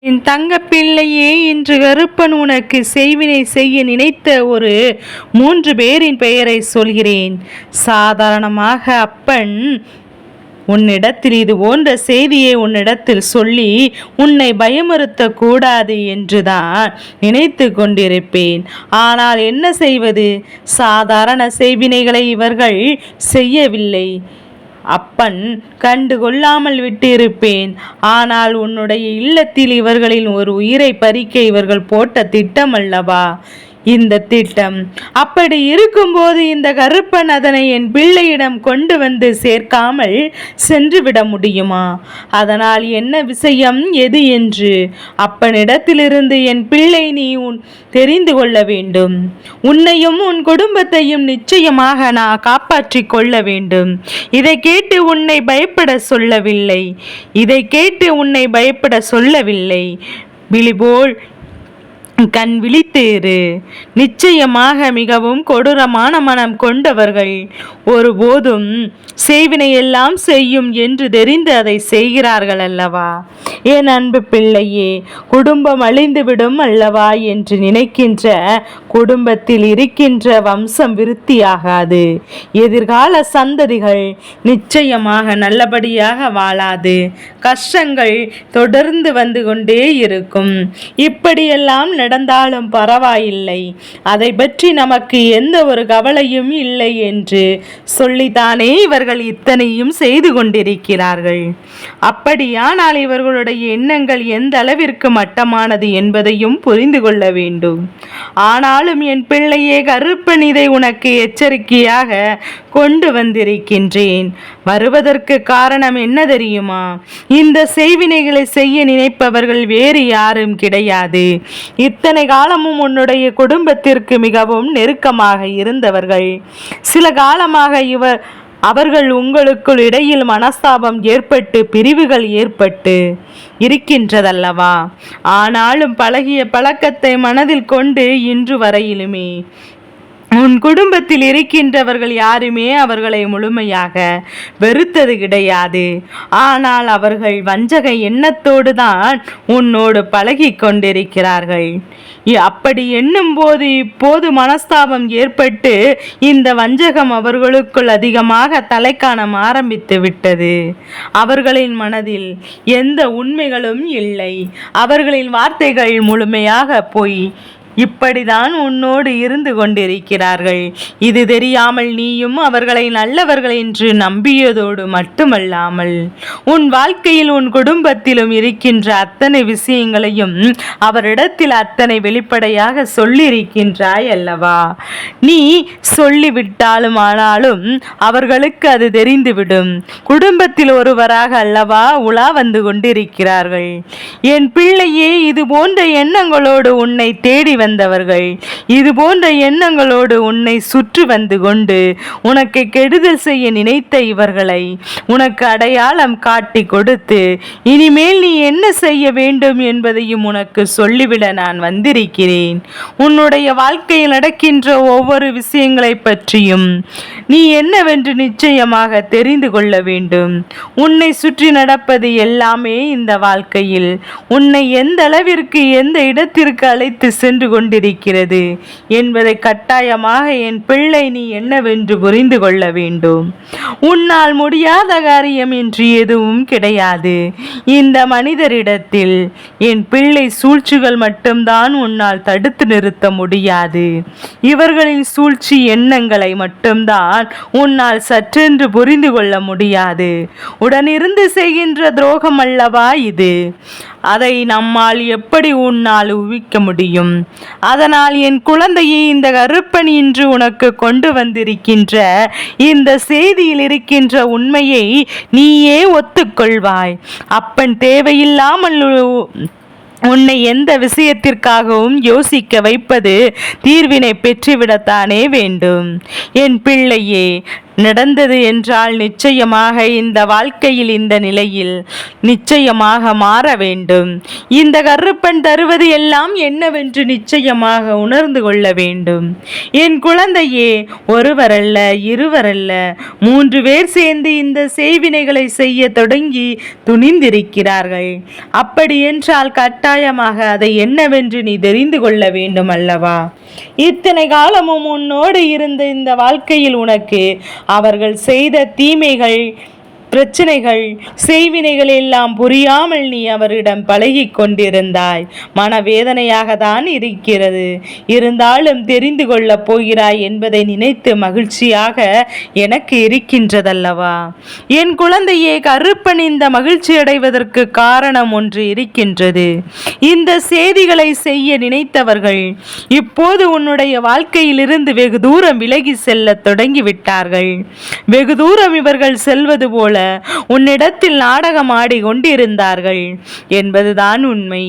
என் தங்க பிள்ளையே, இன்று கருப்பன் உனக்கு செய்வினை செய்ய நினைத்த ஒரு 3 பேரின் பெயரை சொல்கிறேன். சாதாரணமாக அப்பன் உன்னிடத்தில் இது போன்ற செய்தியை உன்னிடத்தில் சொல்லி உன்னை பயமுறுத்த கூடாது என்றுதான் நினைத்து கொண்டிருப்பேன். ஆனால் என்ன செய்வது? சாதாரண செய்வினைகளை இவர்கள் செய்யவில்லை. அப்பன் கண்டுகொள்ளாமல் விட்டிருப்பேன். ஆனால் உன்னுடைய இல்லத்தில் இவர்களின் ஒரு உயிரை பறிக்க இவர்கள் போட்ட திட்டம் அல்லவா இந்த திட்டம். அப்படி இருக்கும்போது இந்த கருப்பன் அதனை என் பிள்ளையிடம் கொண்டு வந்து சேர்க்காமல் சென்று விட முடியுமா? அதனால் என்ன விஷயம் எது என்று அப்பனிடத்திலிருந்து என் பிள்ளை நீ தெரிந்து கொள்ள வேண்டும். உன்னையும் உன் குடும்பத்தையும் நிச்சயமாக நான் காப்பாற்றி கொள்ள வேண்டும். இதை கேட்டு உன்னை பயப்பட சொல்லவில்லை. விழிபோல் கண் விழித்தேறு. நிச்சயமாக மிகவும் கொடூரமான மனம் கொண்டவர்கள் ஒருபோதும் செய்வினையெல்லாம் செய்யும் என்று தெரிந்து அதை செய்கிறார்கள் அல்லவா? என் அன்பு பிள்ளையே, குடும்பம் அழிந்துவிடும் அல்லவா என்று நினைக்கின்ற குடும்பத்தில் இருக்கின்ற வம்சம் விருத்தியாகாது. எதிர்கால சந்ததிகள் நிச்சயமாக நல்லபடியாக வாழாது. கஷ்டங்கள் தொடர்ந்து வந்து கொண்டே இருக்கும். இப்படியெல்லாம் நடந்தாலும் பரவாயில்லை, அதை பற்றி நமக்கு எந்த ஒரு கவலையும் இல்லை என்று சொல்லித்தானே இவர்கள் இத்தனையும் செய்து கொண்டிருக்கிறார்கள். அப்படியானால் இவர்களுடைய எண்ணங்கள் எந்த அளவிற்கு மட்டமானது என்பதையும் புரிந்து கொள்ள வேண்டும். ஆனாலும் என் பிள்ளையே, கருப்பன் இதை உனக்கு எச்சரிக்கையாக கொண்டு வந்திருக்கின்றேன். வருவதற்கு காரணம் என்ன தெரியுமா? இந்த செய்வினைகளை செய்ய நினைப்பவர்கள் வேறு யாரும் கிடையாது. இத்தனை காலமும் உன்னுடைய குடும்பத்திற்கு மிகவும் நெருக்கமாக இருந்தவர்கள். சில காலமாக அவர்கள் உங்களுக்குள் இடையில் மனஸ்தாபம் ஏற்பட்டு பிரிவுகள் ஏற்பட்டு இருக்கின்றதல்லவா? ஆனாலும் பழகிய பழக்கத்தை மனதில் கொண்டு இன்று வரையிலுமே உன் குடும்பத்தில் இருக்கின்றவர்கள் யாருமே அவர்களை முழுமையாக வெறுத்தது கிடையாது. ஆனால் அவர்கள் வஞ்சக எண்ணத்தோடு தான் உன்னோடு பழகி கொண்டிருக்கிறார்கள். அப்படி எண்ணும் போது இப்போது மனஸ்தாபம் ஏற்பட்டு இந்த வஞ்சகம் அவர்களுக்குள் அதிகமாக தலை காண ஆரம்பித்து விட்டது. அவர்களின் மனதில் எந்த உண்மைகளும் இல்லை. அவர்களின் வார்த்தைகள் முழுமையாக பொய். இப்படிதான் உன்னோடு இருந்து கொண்டிருக்கிறார்கள். இது தெரியாமல் நீயும் அவர்களை நல்லவர்கள் என்று நம்பியதோடு மட்டுமல்லாமல் உன் வாழ்க்கையில் உன் குடும்பத்திலும் இருக்கின்ற அத்தனை விஷயங்களையும் அவரிடத்தில் அத்தனை வெளிப்படையாக சொல்லியிருக்கின்றாய் அல்லவா? நீ சொல்லிவிட்டாலும் ஆனாலும் அவர்களுக்கு அது தெரிந்துவிடும். குடும்பத்தில் ஒருவராக அல்லவா உலா வந்து கொண்டிருக்கிறார்கள். என் பிள்ளையே, இது போன்ற எண்ணங்களோடு உன்னை தேடி வந்தவர்கள், இது போன்ற எண்ணங்களோடு உன்னை சுற்றி வந்து கொண்டு உனக்கு கெடுதல் செய்ய நினைத்த இவர்களை உனக்கு அடையாளம் காட்டி கொடுத்து இனிமேல் நீ என்ன செய்ய வேண்டும் என்பதையும் உனக்கு சொல்லிவிட நான் வந்திருக்கிறேன். உன்னுடைய வாழ்க்கையில் நடக்கின்ற ஒவ்வொரு விஷயங்களை பற்றியும் நீ என்னவென்று நிச்சயமாக தெரிந்து கொள்ள வேண்டும். உன்னை சுற்றி நடப்பது எல்லாமே இந்த வாழ்க்கையில் உன்னை எந்த அளவிற்கு எந்த இடத்திற்கு அழைத்து சென்று கொண்டிருக்கிறது என்பதை கட்டாயமாக என் பிள்ளை நீ என்னவென்று புரிந்து கொள்ள வேண்டும். உன்னால் முடியாத காரியம் என்று எதுவும் கிடையாது. இந்த மனிதரிடத்தில் என் பிள்ளை சூழ்ச்சிகள் மட்டும்தான் உன்னால் தடுத்து நிறுத்த முடியாது. இவர்களின் சூழ்ச்சி எண்ணங்களை மட்டும்தான் உன்னால் சற்றென்று புரிந்து கொள்ள முடியாது. உடனிருந்து செய்கின்ற துரோகம் அல்லவா இது? அதை நம்மால் எப்படி உன்னால் ஊகிக்க முடியும்? அதனால் என் குழந்தையை, இந்த கருப்பன் இன்று உனக்கு கொண்டு வந்திருக்கின்ற இந்த செய்தியில் இருக்கின்ற உண்மையை நீயே ஒத்துக்கொள்வாய். அப்பன் தேவையில்லாமல் உன்னை எந்த விஷயத்திற்காகவும் யோசிக்க வைப்பது தீர்வினை பெற்றுவிடத்தானே வேண்டும். என் பிள்ளையே, நடந்தது என்றால் நிச்சயமாக இந்த வாழ்க்கையில் இந்த நிலையில் நிச்சயமாக மாற வேண்டும். இந்த கருப்பன் தருவது எல்லாம் என்னவென்று நிச்சயமாக உணர்ந்து கொள்ள வேண்டும். என் குழந்தையே, ஒருவரல்ல, இருவரல்ல, 3 பேர் சேர்ந்து இந்த செய்வினைகளை செய்ய தொடங்கி துணிந்திருக்கிறார்கள். அப்படி என்றால் கட்டாயமாக அதை என்னவென்று நீ தெரிந்து கொள்ள வேண்டும் அல்லவா? இத்தனை காலமும் உன்னோடு இருந்த இந்த வாழ்க்கையில் உனக்கு அவர்கள் செய்த தீமைகள், பிரச்சனைகள், செய்வினைகள் எல்லாம் புரியாமல் நீ அவரிடம் பழகி கொண்டிருந்தாய். மனவேதனையாக தான் இருக்கிறது. இருந்தாலும் தெரிந்து கொள்ளப் போகிறாய் என்பதை நினைத்து மகிழ்ச்சியாக எனக்கு இருக்கின்றதல்லவா? என் குழந்தையே, கருப்பன் இந்த மகிழ்ச்சி அடைவதற்கு காரணம் ஒன்று இருக்கின்றது. இந்த செய்திகளை செய்ய நினைத்தவர்கள் இப்போது உன்னுடைய வாழ்க்கையிலிருந்து வெகு தூரம் விலகி செல்ல தொடங்கிவிட்டார்கள். வெகு தூரம் இவர்கள் செல்வது போல உன்னிடத்தில் நாடகம் ஆடி கொண்டிருந்தார்கள் என்பதுதான் உண்மை.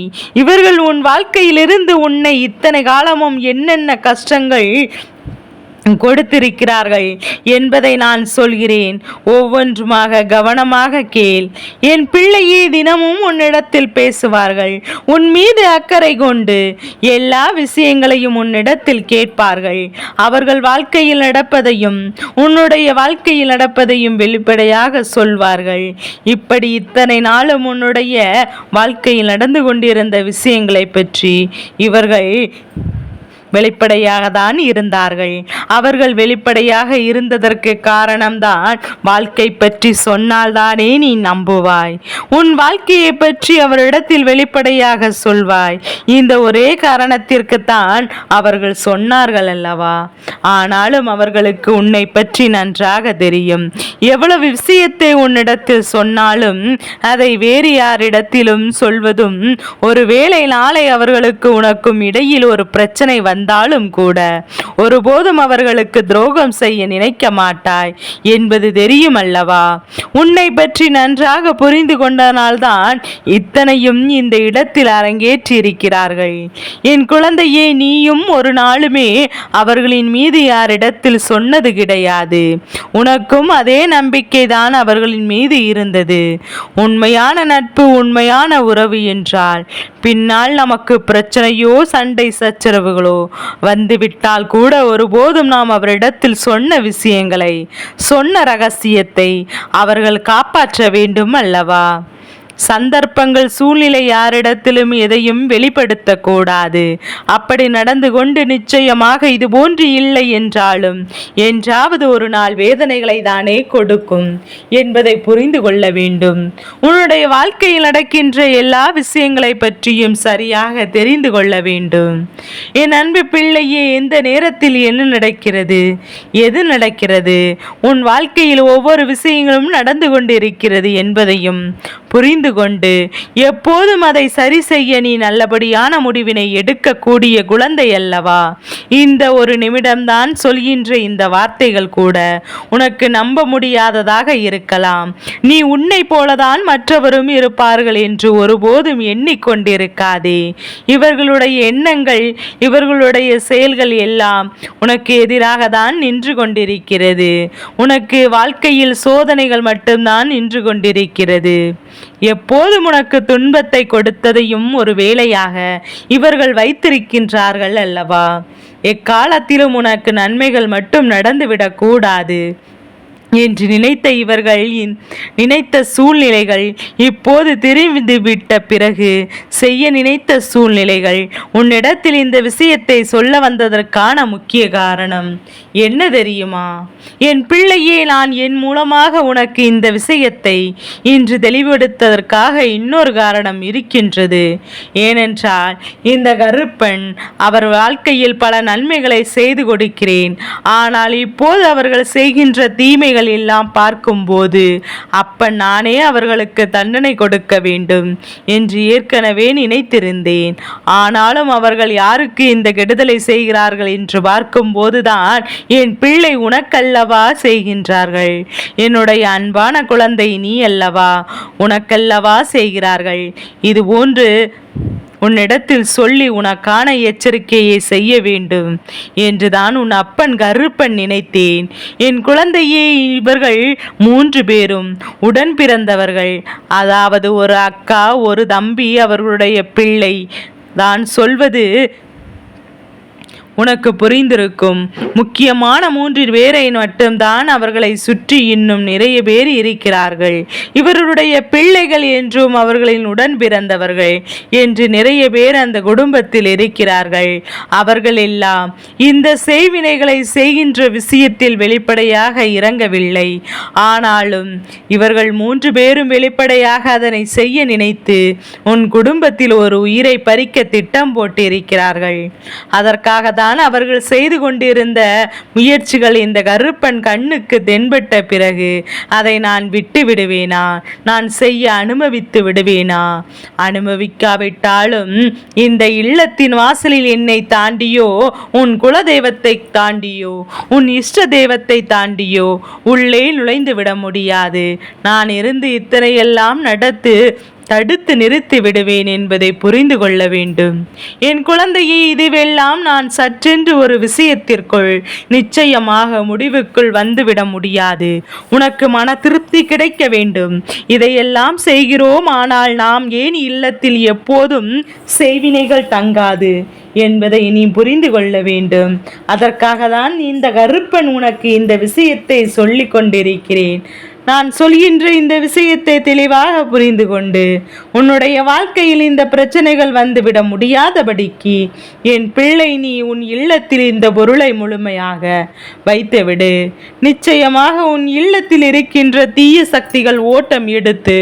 இவர்கள் உன் வாழ்க்கையிலிருந்து உன்னை இத்தனை காலமும் என்னென்ன கஷ்டங்கள் கொடுத்திருக்கிறார்கள் என்பதை நான் சொல்கிறேன். ஒவ்வொன்றுமாக கவனமாக கேள். என் பிள்ளையே, தினமும் உன்னிடத்தில் பேசுவார்கள். உன் மீது அக்கறை கொண்டு எல்லா விஷயங்களையும் உன்னிடத்தில் கேட்பார்கள். அவர்கள் வாழ்க்கையில் நடப்பதையும் உன்னுடைய வாழ்க்கையில் நடப்பதையும் வெளிப்படையாக சொல்வார்கள். இப்படி இத்தனை நாளும் உன்னுடைய வாழ்க்கையில் நடந்து கொண்டிருந்த விஷயங்களை பற்றி இவர்கள் வெளிப்படையாக தான் இருந்தார்கள். அவர்கள் வெளிப்படையாக இருந்ததற்கு காரணம்தான் வாழ்க்கை பற்றி சொன்னால்தானே நீ நம்புவாய். உன் வாழ்க்கையை பற்றி அவரிடத்தில் வெளிப்படையாக சொல்வாய். இந்த ஒரே காரணத்திற்கு தான் அவர்கள் சொன்னார்கள் அல்லவா? ஆனாலும் அவர்களுக்கு உன்னை பற்றி நன்றாக தெரியும். எவ்வளவு விஷயத்தை உன்னிடத்தில் சொன்னாலும் அதை வேறு யாரிடத்திலும் சொல்வதும், ஒருவேளை நாளை அவர்களுக்கு உனக்கும் இடையில் ஒரு பிரச்சனை வந்தாலும் கூட ஒருபோதும் அவர்களுக்கு துரோகம் செய்ய நினைக்க மாட்டாய் என்பது தெரியும் அல்லவா? உன்னை பற்றி நன்றாக புரிந்து கொண்டனால்தான் இத்தனையும் இந்த இடத்தில் அரங்கேற்றி இருக்கிறார்கள். என் குழந்தையே, நீயும் ஒரு நாளுமே அவர்களின் மீது யாரிடத்தில் சொன்னது கிடையாது. உனக்கும் அதே நம்பிக்கை தான் அவர்களின் மீது இருந்தது. உண்மையான நட்பு, உண்மையான உறவு என்றால் பின்னால் நமக்கு பிரச்சனையோ சண்டை சச்சரவுகளோ வந்துவிட்டால் கூட ஒருபோதும் நாம் அவரிடத்தில் சொன்ன விஷயங்களை, சொன்ன ரகசியத்தை அவர்கள் காப்பாற்ற வேண்டும் அல்லவா? சந்தர்ப்பங்கள், சூழ்நிலை யாரிடத்திலும் எதையும் வெளிப்படுத்தக்கூடாது. அப்படி நடந்து கொண்டு நிச்சயமாக இது போன்று இல்லை என்றாலும் என்றாவது ஒரு நாள் வேதனைகளை தானே கொடுக்கும் என்பதை புரிந்து கொள்ள வேண்டும். உன்னுடைய வாழ்க்கையில் நடக்கின்ற எல்லா விஷயங்களை பற்றியும் சரியாக தெரிந்து கொள்ள வேண்டும். என் அன்பு பிள்ளையே, எந்த நேரத்தில் என்ன நடக்கிறது, எது நடக்கிறது, உன் வாழ்க்கையில் ஒவ்வொரு விஷயங்களும் நடந்து கொண்டிருக்கிறது என்பதையும் புரிந்து கொண்டு எப்போதும் அதை சரி செய்ய நீ நல்லபடியான முடிவினை எடுக்கக்கூடிய குழந்தை அல்லவா? இந்த ஒரு நிமிடம்தான் சொல்கின்ற இந்த வார்த்தைகள் கூட உனக்கு நம்ப முடியாததாக இருக்கலாம். நீ உன்னை போலதான் மற்றவரும் இருப்பார்கள் என்று ஒருபோதும் எண்ணிக்கொண்டிருக்காதே. இவர்களுடைய எண்ணங்கள், இவர்களுடைய செயல்கள் எல்லாம் உனக்கு எதிராக தான் நின்று கொண்டிருக்கிறது. உனக்கு வாழ்க்கையில் சோதனைகள் மட்டும்தான் நின்று கொண்டிருக்கிறது. எப்போதும் உனக்கு துன்பத்தை கொடுத்ததையும் ஒரு வேளையாக இவர்கள் வைத்திருக்கின்றார்கள் அல்லவா? எக்காலத்திலும் உனக்கு நன்மைகள் மட்டும் நடந்துவிடக் கூடாது என்று நினைத்த இவர்கள் நினைத்த சூழ்நிலைகள் இப்போது தெரிந்துவிட்ட பிறகு செய்ய நினைத்த சூழ்நிலைகள் உன்னிடத்தில் இந்த விஷயத்தை சொல்ல வந்ததற்கான முக்கிய காரணம் என்ன தெரியுமா? என் பிள்ளையே, நான் என் மூலமாக உனக்கு இந்த விஷயத்தை இன்று தெளிவெடுத்ததற்காக இன்னொரு காரணம் இருக்கின்றது. ஏனென்றால் இந்த கருப்பன் அவர் வாழ்க்கையில் பல நன்மைகளை செய்து கொடுக்கிறேன். ஆனால் இப்போது அவர்கள் செய்கின்ற தீமைகள் எல்லாம் பார்க்கும்போது அப்ப நானே அவர்களுக்கு தண்டனை கொடுக்க வேண்டும் என்று ஏற்கனவே நினைத்திருந்தேன். ஆனாலும் அவர்கள் யாருக்கு இந்த கெடுதலை செய்கிறார்கள் என்று பார்க்கும்போதுதான் என் பிள்ளை உனக்கல்லவா செய்கின்றார்கள். என்னுடைய அன்பான குழந்தை, நீ அல்லவா, உனக்கல்லவா செய்கிறார்கள். இது போன்று உன்னிடத்தில் சொல்லி உனக்கான எச்சரிக்கையை செய்ய வேண்டும் என்றுதான் உன் அப்பன் கருப்பன் நினைத்தேன். என் குழந்தையே, இவர்கள் 3 பேரும் உடன் பிறந்தவர்கள். அதாவது ஒரு அக்கா, ஒரு தம்பி, அவர்களுடைய பிள்ளை. தான் சொல்வது உனக்கு புரிந்திருக்கும். முக்கியமான 3 பேரை மட்டும்தான் அவர்களை சுற்றி இன்னும் நிறைய பேர் இருக்கிறார்கள். இவர்களுடைய பிள்ளைகள் என்றும் அவர்களின் உடன் பிறந்தவர்கள் என்று நிறைய பேர் அந்த குடும்பத்தில் இருக்கிறார்கள். அவர்கள் எல்லாம் இந்த செய்வினைகளை செய்கின்ற விஷயத்தில் வெளிப்படையாக இறங்கவில்லை. ஆனாலும் இவர்கள் 3 பேரும் வெளிப்படையாக அதனை செய்ய நினைத்து உன் குடும்பத்தில் ஒரு உயிரை பறிக்க திட்டம் போட்டிருக்கிறார்கள். அதற்காக அவர்கள் செய்து கொண்டிருந்த முயற்சிகள் இந்த கருப்பன் கண்ணுக்கு தென்பட்ட பிறகு அதை நான் விட்டு விடுவேனா? நான் செய்ய அனுமதித்து விடுவேனா? அனுமதிக்காவிட்டாலும் இந்த இல்லத்தின் வாசலில் என்னை தாண்டியோ, உன் குலதெய்வத்தை தாண்டியோ, உன் இஷ்ட தெய்வத்தை தாண்டியோ உள்ளே நுழைந்து விட முடியாது. நான் இருந்து இத்தனையெல்லாம் தடுத்து நிறுத்தி விடுவேன் என்பதை புரிந்து கொள்ள வேண்டும். என் குழந்தையை, இதுவெல்லாம் நான் சற்றென்று ஒரு விஷயத்திற்குள் நிச்சயமாக முடிவுக்குள் வந்துவிட முடியாது. உனக்கு மன திருப்தி கிடைக்க வேண்டும். இதையெல்லாம் செய்கிறோம், ஆனால் நாம் ஏன் இல்லத்தில் எப்போதும் செய்வினைகள் தங்காது என்பதை நீ புரிந்து கொள்ள வேண்டும். அதற்காக தான் இந்த கருப்பன் உனக்கு இந்த விஷயத்தை சொல்லிக் கொண்டிருக்கிறேன். நான் சொல்கின்ற இந்த விஷயத்தை தெளிவாக புரிந்து கொண்டு உன்னுடைய வாழ்க்கையில் இந்த பிரச்சனைகள் வந்துவிட முடியாதபடிக்கு என் பிள்ளை, நீ உன் இல்லத்தில் இந்த பொருளை முழுமையாக வைத்துவிடு. நிச்சயமாக உன் இல்லத்தில் இருக்கின்ற தீய சக்திகள் ஓட்டம் எடுத்து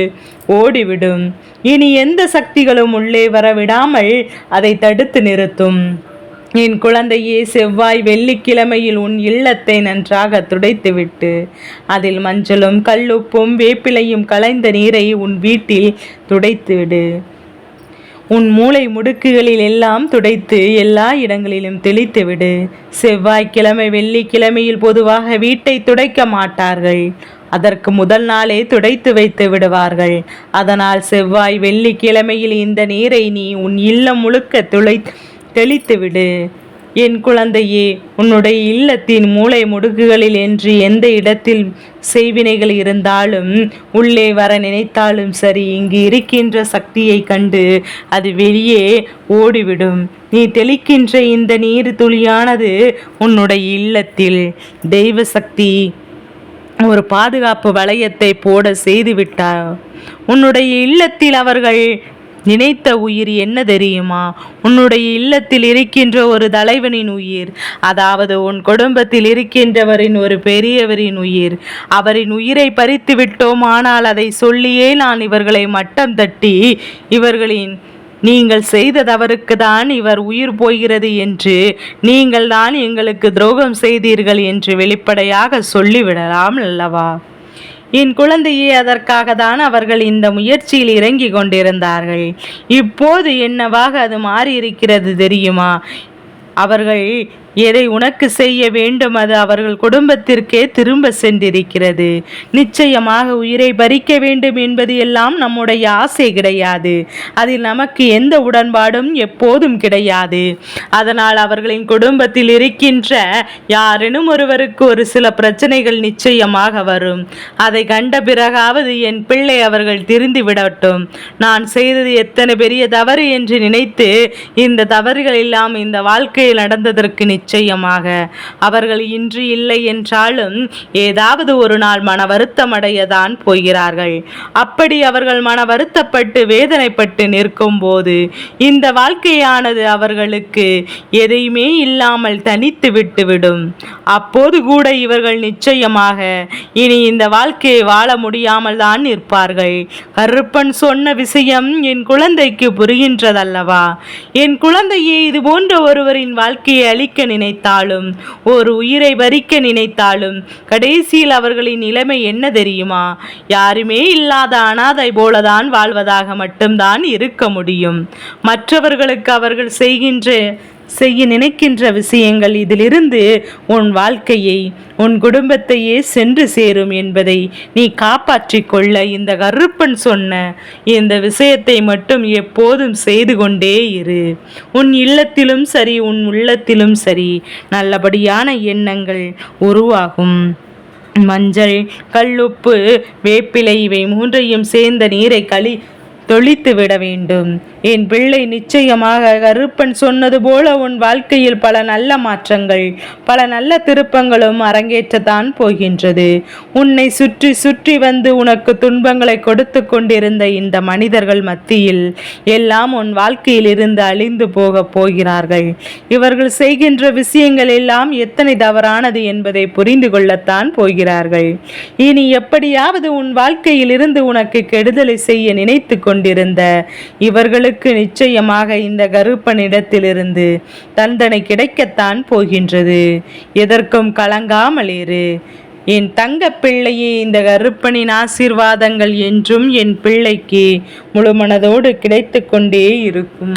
ஓடிவிடும். இனி எந்த சக்திகளும் உள்ளே வரவிடாமல் அதை தடுத்து நிறுத்தும். என் குழந்தையே, செவ்வாய் வெள்ளிக்கிழமையில் உன் இல்லத்தை நன்றாக துடைத்துவிட்டு அதில் மஞ்சளும் கல்லுப்பும் வேப்பிலையும் கலைந்த நீரை உன் வீட்டில் துடைத்துவிடு. உன் மூளை முடுக்குகளில் எல்லாம் துடைத்து எல்லா இடங்களிலும் தெளித்துவிடு. செவ்வாய்க்கிழமை வெள்ளிக்கிழமையில் பொதுவாக வீட்டை துடைக்க மாட்டார்கள். அதற்கு முதல் நாளே துடைத்து வைத்து விடுவார்கள். அதனால் செவ்வாய் வெள்ளிக்கிழமையில் இந்த நீரை நீ உன் இல்லம் முழுக்க தெளித்துவிடு. என் குழந்தையே, உன்னுடைய இல்லத்தின் மூளை முடுக்குகளில் என்று எந்த இடத்தில் செய்வினைகள் இருந்தாலும் உள்ளே வர நினைத்தாலும் சரி, இங்கு இருக்கின்ற சக்தியை கண்டு அது வெளியே ஓடிவிடும். நீ தெளிக்கின்ற இந்த நீர் துளியானது உன்னுடைய இல்லத்தில் தெய்வ சக்தி ஒரு பாதுகாப்பு வளையத்தை போட செய்துவிட்டார். உன்னுடைய இல்லத்தில் அவர்கள் நினைத்த உயிர் என்ன தெரியுமா? உன்னுடைய இல்லத்தில் இருக்கின்ற ஒரு தலைவனின் உயிர், அதாவது உன் குடும்பத்தில் இருக்கின்றவரின் ஒரு பெரியவரின் உயிர். அவரின் உயிரை பறித்து விட்டோம். ஆனால் அதை சொல்லியே நான் இவர்களை மட்டம் தட்டி நீங்கள் செய்த தவறுக்கு தான் இவர் உயிர் போகிறது என்று, நீங்கள் தான் எங்களுக்கு துரோகம் செய்தீர்கள் என்று வெளிப்படையாக சொல்லிவிடலாம் அல்லவா? என் குழந்தையே, அதற்காக தான் அவர்கள் இந்த முயற்சியில் இறங்கி கொண்டிருந்தார்கள். இப்போது என்னவாக அது மாறியிருக்கிறது தெரியுமா? அவர்கள் எதை உனக்கு செய்ய வேண்டும் அது அவர்கள் குடும்பத்திற்கே திரும்ப சென்றிருக்கிறது. நிச்சயமாக உயிரை பறிக்க வேண்டும் என்பது எல்லாம் நம்முடைய ஆசை கிடையாது. அதில் நமக்கு எந்த உடன்பாடும் எப்போதும் கிடையாது. அதனால் அவர்களின் குடும்பத்தில் இருக்கின்ற யாரேனும் ஒருவருக்கு ஒரு சில பிரச்சனைகள் நிச்சயமாக வரும். அதை கண்ட பிறகாவது என் பிள்ளை அவர்கள் திருந்தி விடட்டும். நான் செய்தது எத்தனை பெரிய தவறு என்று நினைத்து இந்த தவறுகள் எல்லாம் இந்த வாழ்க்கையில் நடந்ததற்கு நிச்சயமாக அவர்கள் இன்று இல்லை என்றாலும் ஏதாவது ஒரு நாள் மன வருத்தம் அடையதான் போகிறார்கள். அப்படி அவர்கள் மன வருத்தப்பட்டு வேதனைப்பட்டு நிற்கும் போது இந்த வாழ்க்கையானது அவர்களுக்கு எதையுமே இல்லாமல் தனித்து விட்டுவிடும். அப்போது கூட இவர்கள் நிச்சயமாக இனி இந்த வாழ்க்கையை வாழ முடியாமல் தான் நிற்பார்கள். கருப்பன் சொன்ன விஷயம் என் குழந்தைக்கு புரிகின்றதல்லவா? என் குழந்தையை, இது போன்ற ஒருவரின் வாழ்க்கையை அழிக்க நினைத்தாலும், ஒரு உயிரை பறிக்க நினைத்தாலும் கடைசியில் அவர்களின் நிலைமை என்ன தெரியுமா? யாருமே இல்லாத அனாதை போலதான் வாழ்வதாக மட்டும்தான் இருக்க முடியும். மற்றவர்களுக்கு அவர்கள் செய்கின்ற செய்ய நினைக்கின்ற விஷயங்கள் இதிலிருந்து உன் வாழ்க்கையை உன் குடும்பத்தையே சென்று சேரும் என்பதை நீ காப்பாற்றிக் கொள்ள இந்த கருப்பன் சொன்ன இந்த விஷயத்தை மட்டும் எப்போதும் செய்து கொண்டே இரு. உன் இல்லத்திலும் சரி உன் உள்ளத்திலும் சரி நல்லபடியான எண்ணங்கள் உருவாகும். மஞ்சள், கல்லுப்பு, வேப்பிலை இவை மூன்றையும் சேர்ந்த நீரை தொளித்து விட வேண்டும். என் பிள்ளை, நிச்சயமாக கருப்பன் சொன்னது போல உன் வாழ்க்கையில் பல நல்ல மாற்றங்கள் பல நல்ல திருப்பங்களும் அரங்கேற்றத்தான் போகின்றது. உன்னை சுற்றி சுற்றி வந்து உனக்கு துன்பங்களை கொடுத்து கொண்டிருந்த இந்த மனிதர்கள் மத்தியில் எல்லாம் உன் வாழ்க்கையில் இருந்து அழிந்து போக போகிறார்கள். இவர்கள் செய்கின்ற விஷயங்கள் எல்லாம் எத்தனை தவறானது என்பதை புரிந்து கொள்ளத்தான் போகிறார்கள். இனி எப்படியாவது உன் வாழ்க்கையில் இருந்து உனக்கு கெடுதலை செய்ய நினைத்து கொண்டிருந்த இவர்களுக்கு நிச்சயமாக இந்த கருப்பனிடத்திலிருந்து தண்டனை கிடைக்கத்தான் போகின்றது. எதற்கும் கலங்காமல் இரு என் தங்க பிள்ளையே. இந்த கருப்பனின் ஆசீர்வாதங்கள் என்றும் என் பிள்ளைக்கு முழுமனதோடு கிடைத்து கொண்டே இருக்கும்.